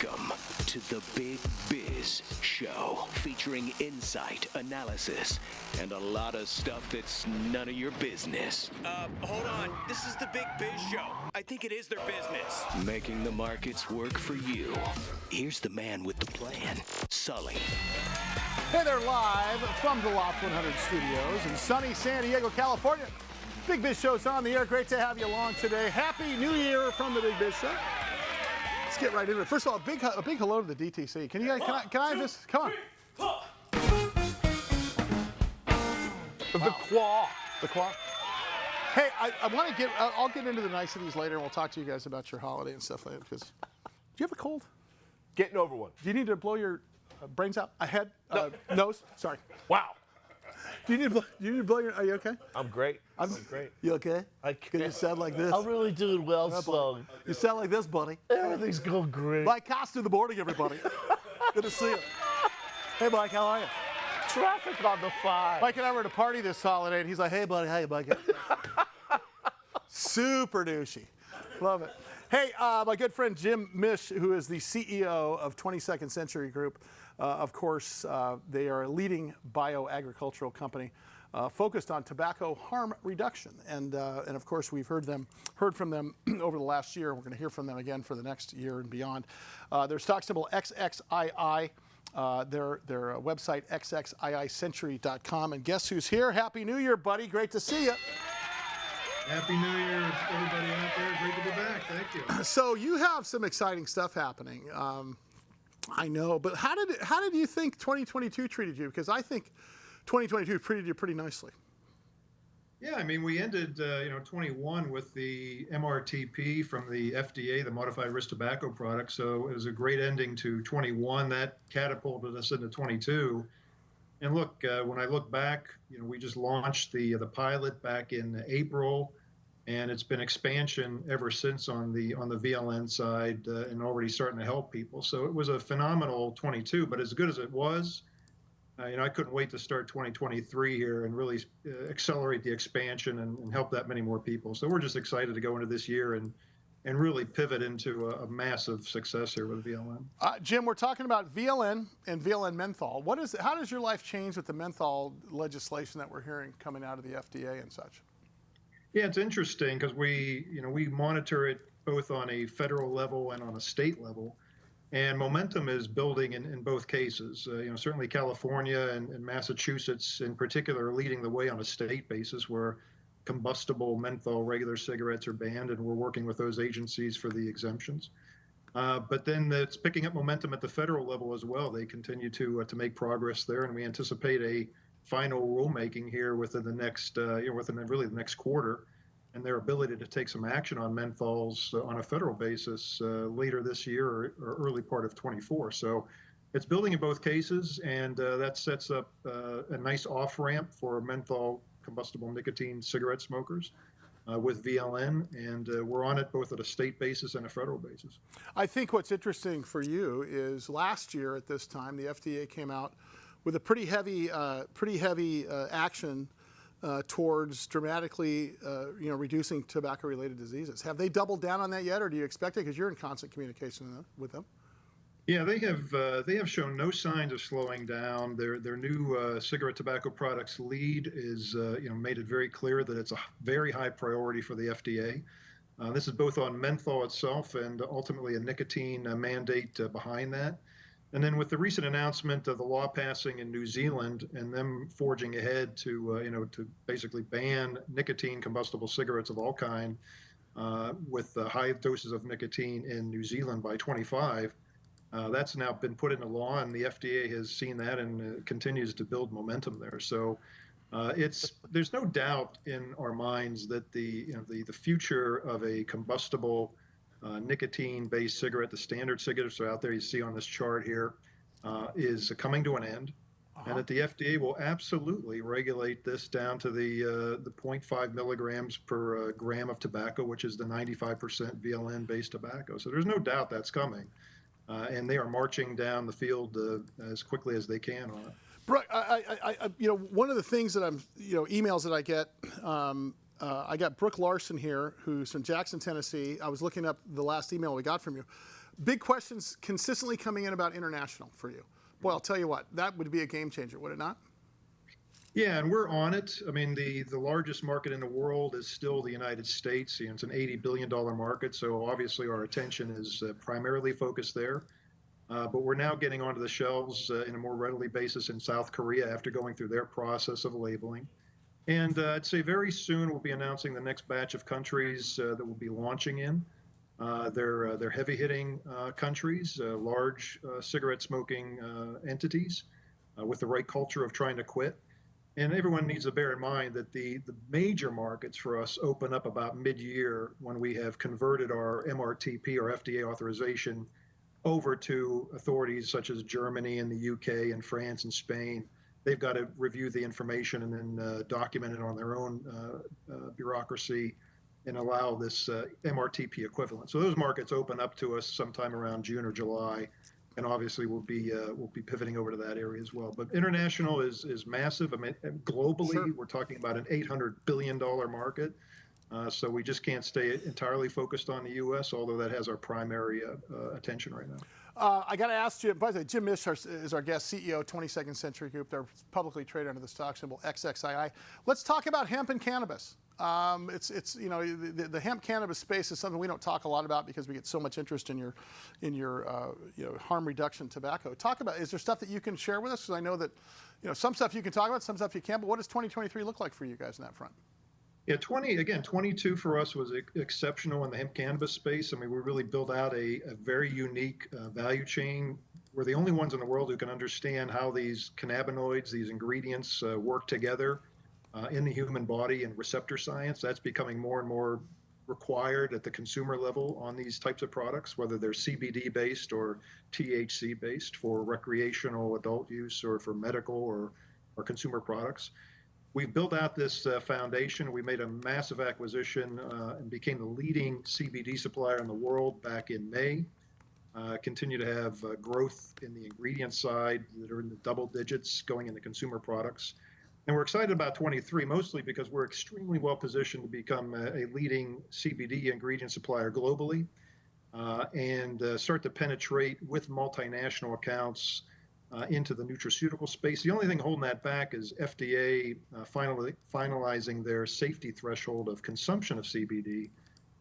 Welcome to the Big Biz Show, featuring insight, analysis, and a lot of stuff that's none of your business. Hold on. This is the Big Biz Show. I think it is their business. Making the markets work for you. Here's the man with the plan, Sully. Hey there, live from the Loft 100 studios in sunny San Diego, California. Big Biz Show's on the air. Great to have you along today. Happy New Year from the Big Biz Show. Let's get right into it. First of all, a big hello to the DTC. Can you guys? Can I just come on? The quaw. Hey, I want to get. I'll get into the niceties later, and we'll talk to you guys about your holiday and stuff later. Because, do you have a cold? Getting over one. Do you need to blow your brains out? A head? Nose? Sorry. Wow. Do you need to blow your? Are you okay? I'm great. I'm great. You okay? I Can you sound like this? I'm really doing well, Slug. You sound like this, buddy. Everything's going great. Mike Costa in the morning, everybody. Good to see you. Hey, Mike, how are you? Traffic on the 5. Mike and I were at a party this holiday, and he's like, hey, buddy, how you, Mike? Super douchey. Love it. Hey, my good friend Jim Mish, who is the CEO of 22nd Century Group. Of course, they are a leading bioagricultural company focused on tobacco harm reduction. And of course, we've heard from them over the last year. We're going to hear from them again for the next year and beyond. Their stock symbol XXII. Their website, xxiicentury.com. And guess who's here? Happy New Year, buddy. Great to see you. Happy New Year, everybody out there. Great to be back. Thank you. So you have some exciting stuff happening. I know, but how did you think 2022 treated you? Because I think 2022 treated you pretty nicely. Yeah, I mean, we ended 21 with the MRTP from the FDA, the Modified Risk Tobacco Product. So it was a great ending to 21. That catapulted us into 22. And look, when I look back, we just launched the pilot back in April, and it's been expansion ever since on the VLN side, and already starting to help people. So it was a phenomenal 22. But as good as it was, I couldn't wait to start 2023 here and really accelerate the expansion and help that many more people. So we're just excited to go into this year and really pivot into a massive success here with VLN. Jim, we're talking about VLN and VLN menthol. How does your life change with the menthol legislation that we're hearing coming out of the FDA and such? Yeah, it's interesting because we monitor it both on a federal level and on a state level. And momentum is building in both cases. Certainly California and Massachusetts in particular are leading the way on a state basis where combustible menthol regular cigarettes are banned, and we're working with those agencies for the exemptions. But then it's picking up momentum at the federal level as well. They continue to make progress there, and we anticipate a final rulemaking here within the next, within really the next quarter, and their ability to take some action on menthols on a federal basis later this year or early part of 24. So it's building in both cases, and that sets up a nice off-ramp for menthol combustible nicotine cigarette smokers with VLN, and we're on it both at a state basis and a federal basis. I think what's interesting for you is last year at this time, the FDA came out with a pretty heavy action towards dramatically, reducing tobacco-related diseases. Have they doubled down on that yet, or do you expect it? Because you're in constant communication with them. Yeah, they have shown no signs of slowing down. Their new cigarette tobacco products lead is made it very clear that it's a very high priority for the FDA. This is both on menthol itself and ultimately a nicotine mandate behind that. And then with the recent announcement of the law passing in New Zealand and them forging ahead to to basically ban nicotine combustible cigarettes of all kind with high doses of nicotine in New Zealand by 25. That's now been put into law, and the FDA has seen that and continues to build momentum there. So there's no doubt in our minds that the future of a combustible nicotine-based cigarette, the standard cigarettes are out there you see on this chart here, is coming to an end, and that the FDA will absolutely regulate this down to the 0.5 milligrams per gram of tobacco, which is the 95% VLN-based tobacco. So there's no doubt that's coming. And they are marching down the field as quickly as they can on it. Brooke, one of the things that I'm, emails that I get, I got Brooke Larson here, who's from Jackson, Tennessee. I was looking up the last email we got from you. Big questions consistently coming in about international for you. Boy, I'll tell you what, that would be a game changer, would it not? Yeah, and we're on it. I mean, the largest market in the world is still the United States. You know, it's an $80 billion market, so obviously our attention is primarily focused there. But we're now getting onto the shelves in a more readily basis in South Korea after going through their process of labeling. And I'd say very soon we'll be announcing the next batch of countries that we'll be launching in. They're heavy-hitting countries, large cigarette smoking entities with the right culture of trying to quit. And everyone needs to bear in mind that the major markets for us open up about mid-year when we have converted our MRTP, or FDA authorization, over to authorities such as Germany and the UK and France and Spain. They've got to review the information and then document it on their own bureaucracy and allow this MRTP equivalent. So those markets open up to us sometime around June or July. And obviously we'll be pivoting over to that area as well. But international is massive. I mean, globally, Sure. We're talking about an $800 billion market. So we just can't stay entirely focused on the U.S., although that has our primary attention right now. I got to ask Jim, by the way, Jim Mish is our guest, CEO, 22nd Century Group. They're publicly traded under the stock symbol XXII. Let's talk about hemp and cannabis. It's you know, the hemp cannabis space is something we don't talk a lot about because we get so much interest in your you know, harm reduction tobacco. Talk about, is there stuff that you can share with us? Because I know that, you know, some stuff you can talk about, some stuff you can't, but what does 2023 look like for you guys in that front? Yeah, 22 for us was exceptional in the hemp cannabis space. I mean, we really built out a very unique value chain. We're the only ones in the world who can understand how these cannabinoids, these ingredients work together in the human body and receptor science. That's becoming more and more required at the consumer level on these types of products, whether they're CBD based or THC based for recreational adult use or for medical or consumer products. We've built out this foundation. We made a massive acquisition and became the leading CBD supplier in the world back in May. Continue to have growth in the ingredient side that are in the double digits going into consumer products. And we're excited about 23, mostly because we're extremely well positioned to become a leading CBD ingredient supplier globally and start to penetrate with multinational accounts into the nutraceutical space. The only thing holding that back is FDA finalizing their safety threshold of consumption of CBD.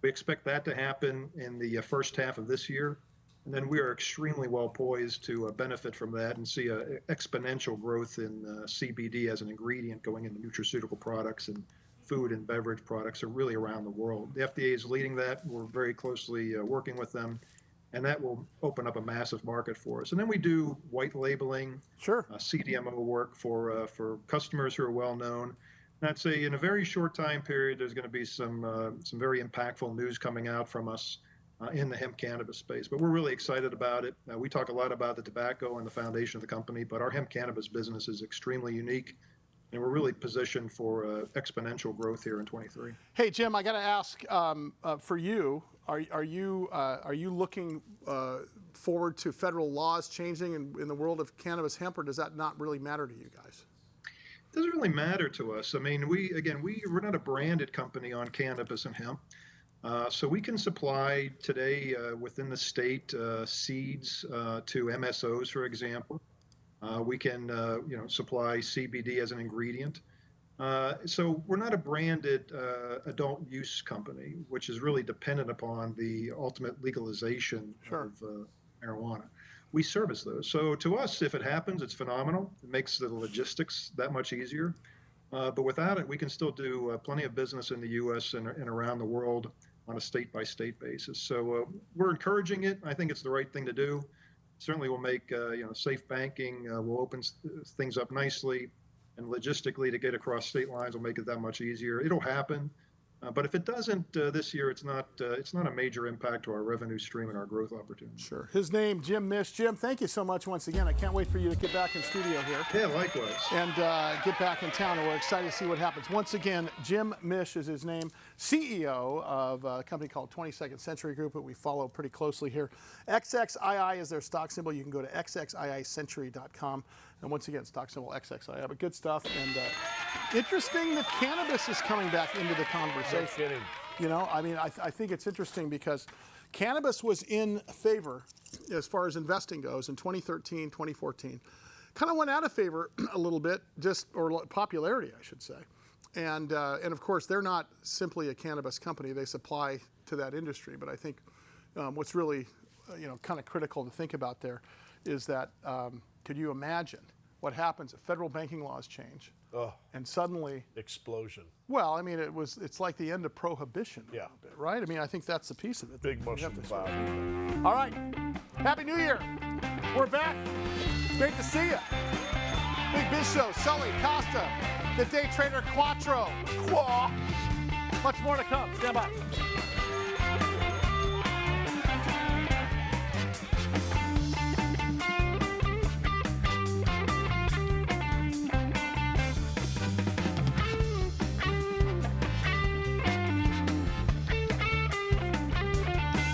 We expect that to happen in the first half of this year. And then we are extremely well poised to benefit from that and see an exponential growth in CBD as an ingredient going into nutraceutical products and food and beverage products are really around the world. The FDA is leading that. We're very closely working with them. And that will open up a massive market for us. And then we do white labeling, Sure. CDMO work for customers who are well known. And I'd say in a very short time period, there's going to be some very impactful news coming out from us in the hemp cannabis space. But we're really excited about it. We talk a lot about the tobacco and the foundation of the company, but our hemp cannabis business is extremely unique. And we're really positioned for exponential growth here in 23. Hey, Jim, I got to ask for you. Are you looking forward to federal laws changing in the world of cannabis hemp, or does that not really matter to you guys? It doesn't really matter to us. I mean, we're not a branded company on cannabis and hemp, so we can supply today within the state seeds to MSOs, for example. We can supply CBD as an ingredient. So we're not a branded adult use company, which is really dependent upon the ultimate legalization Sure. of marijuana. We service those. So to us, if it happens, it's phenomenal. It makes the logistics that much easier. But without it, we can still do plenty of business in the U.S. and around the world on a state-by-state basis. So we're encouraging it. I think it's the right thing to do. Certainly will make safe banking, will open things up nicely. And logistically, to get across state lines will make it that much easier. It'll happen, but if it doesn't this year, it's not a major impact to our revenue stream and our growth opportunities. Sure. His name, Jim Mish. Jim, thank you so much once again. I can't wait for you to get back in studio here. Yeah, likewise. And get back in town, and we're excited to see what happens. Once again, Jim Mish is his name, CEO of a company called 22nd Century Group that we follow pretty closely here. XXII is their stock symbol. You can go to xxicentury.com. And once again, stock symbol XXII. But good stuff. And interesting that cannabis is coming back into the conversation. No kidding. You know, I mean, I think it's interesting because cannabis was in favor as far as investing goes in 2013, 2014. Kind of went out of favor a little bit, or popularity, I should say. And of course, they're not simply a cannabis company. They supply to that industry. But I think what's really, kind of critical to think about there is that could you imagine what happens if federal banking laws change and suddenly Explosion. well, I mean, it's like the end of prohibition a Yeah. little bit, right? I mean, I think that's the piece of it. Big You have mushroom to- cloud. All right. Happy New Year. We're back. Great to see you. Big Biz Show, Sully Costa, the Day Trader Quattro. Much more to come. Stand by.